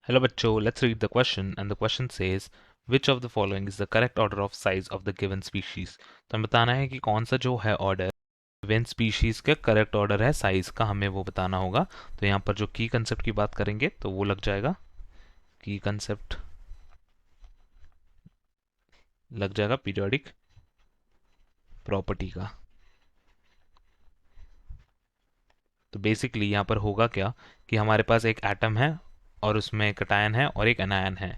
Hello bachcho, let's read the question and the question says which of the following is the correct order of size of the given species। तो हमें बताना है कि कौन सा जो है ऑर्डर गिवन स्पीशीज का करेक्ट ऑर्डर है साइज का, हमें वो बताना होगा। तो यहाँ पर जो की कंसेप्ट की बात करेंगे तो वो लग जाएगा, की कंसेप्ट लग जाएगा पीरियोडिक प्रॉपर्टी का। तो बेसिकली यहाँ पर होगा क्या कि हमारे पास एक एटम है और उसमें कैटायन है और एक एनायन है।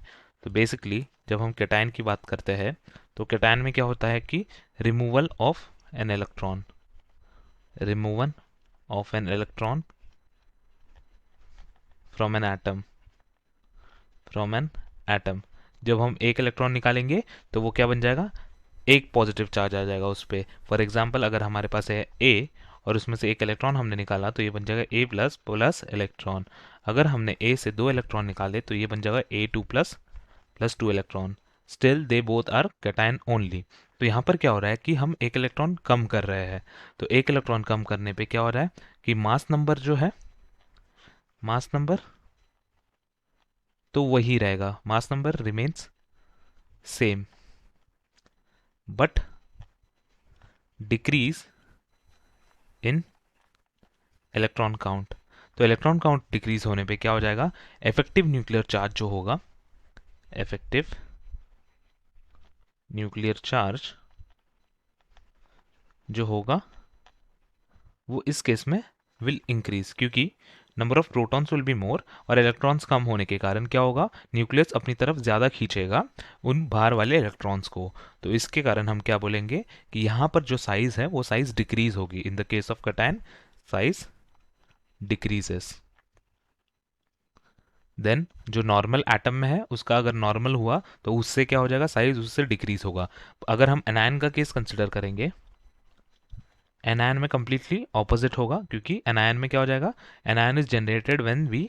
तो बेसिकली जब हम कैटायन की बात करते हैं तो कैटायन में क्या होता है कि removal of an electron, removal of an electron from an atom, from an atom. जब हम एक इलेक्ट्रॉन निकालेंगे तो वो क्या बन जाएगा, एक पॉजिटिव चार्ज आ जाएगा उस पर। फॉर एग्जाम्पल अगर हमारे पास है ए और उसमें से एक इलेक्ट्रॉन हमने निकाला तो ये बन जाएगा ए प्लस प्लस इलेक्ट्रॉन। अगर हमने ए से दो इलेक्ट्रॉन निकाले तो ये बन जाएगा A two plus plus two electron. Still they both are cation only. तो यहाँ पर क्या हो रहा है कि हम एक इलेक्ट्रॉन कम कर रहे हैं। तो एक इलेक्ट्रॉन कम करने पे क्या हो रहा है कि मास नंबर जो है, मास नंबर तो वही रहेगा, मास number remains same but decrease in electron count. तो इलेक्ट्रॉन काउंट डिक्रीज होने पे क्या हो जाएगा, इफेक्टिव न्यूक्लियर चार्ज जो होगा, इफेक्टिव न्यूक्लियर चार्ज जो होगा वो इस केस में विल इंक्रीज, क्योंकि number of protons will be more और इलेक्ट्रॉन्स कम होने के कारण क्या होगा, न्यूक्लियस अपनी तरफ ज़्यादा खींचेगा उन बाहर वाले इलेक्ट्रॉन्स को। तो इसके कारण हम क्या बोलेंगे कि यहाँ पर जो साइज है वो साइज डिक्रीज होगी। In the case of cation size decreases. Then जो नॉर्मल एटम में है उसका अगर नॉर्मल हुआ तो उससे क्या हो जाएगा, साइज उससे डिक्रीज होगा। अगर हम एनायन का केस कंसिडर करेंगे, एनायन में कंप्लीटली ऑपोजिट होगा, क्योंकि एनायन में क्या हो जाएगा, anion is generated when we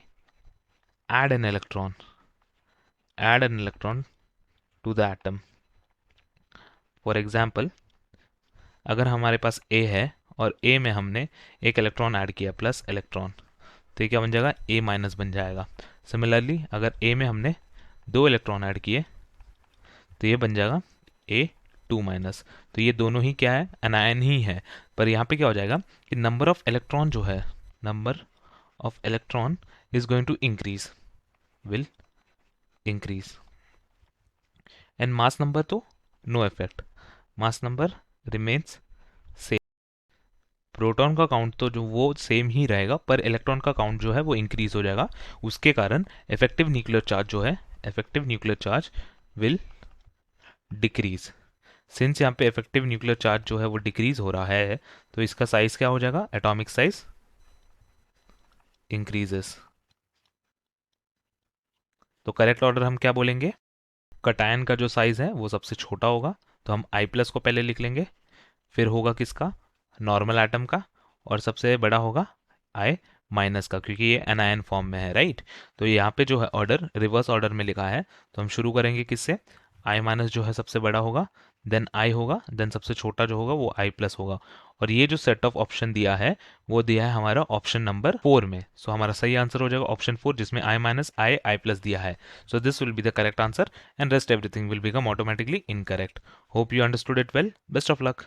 add an electron, add an electron to the atom. For example अगर हमारे पास ए है और ए में हमने एक इलेक्ट्रॉन ऐड किया प्लस इलेक्ट्रॉन, तो ये क्या बन जाएगा, ए माइनस बन जाएगा। सिमिलरली अगर ए में हमने दो इलेक्ट्रॉन ऐड किए तो ये बन जाएगा ए टू माइनस। तो ये दोनों ही क्या है, एनायन ही है। पर यहाँ पे क्या हो जाएगा कि नंबर ऑफ इलेक्ट्रॉन जो है, number of electron is going to increase, will increase. And mass number तो no effect, mass number remains same. Proton का काउंट तो जो वो सेम ही रहेगा, पर इलेक्ट्रॉन का काउंट जो है वो इंक्रीज हो जाएगा। उसके कारण इफेक्टिव न्यूक्लियर चार्ज जो है, effective nuclear charge will decrease. Since यहाँ पे इफेक्टिव न्यूक्लियर चार्ज जो है वो डिक्रीज हो रहा है तो इसका साइज क्या हो जाएगा, एटॉमिक साइज इंक्रीजेस। तो करेक्ट ऑर्डर हम क्या बोलेंगे, कैटायन का जो साइज है वो सबसे छोटा होगा तो हम आई प्लस को पहले लिख लेंगे, फिर होगा किसका, नॉर्मल एटम का, और सबसे बड़ा होगा आई माइनस का, क्योंकि ये एनायन फॉर्म में है, राइट। तो यहाँ पे जो है ऑर्डर रिवर्स ऑर्डर में लिखा है। तो हम शुरू करेंगे किससे, आई माइनस जो है सबसे बड़ा होगा, देन आई होगा, देन सबसे छोटा जो होगा वो आई प्लस होगा। और ये जो सेट ऑफ ऑप्शन दिया है वो दिया है हमारा ऑप्शन नंबर 4 में। सो हमारा सही आंसर हो जाएगा ऑप्शन 4, जिसमें आई माइनस आई आई प्लस दिया है। So this will be the correct answer and rest everything will become automatically incorrect. Hope you understood it well, best of luck.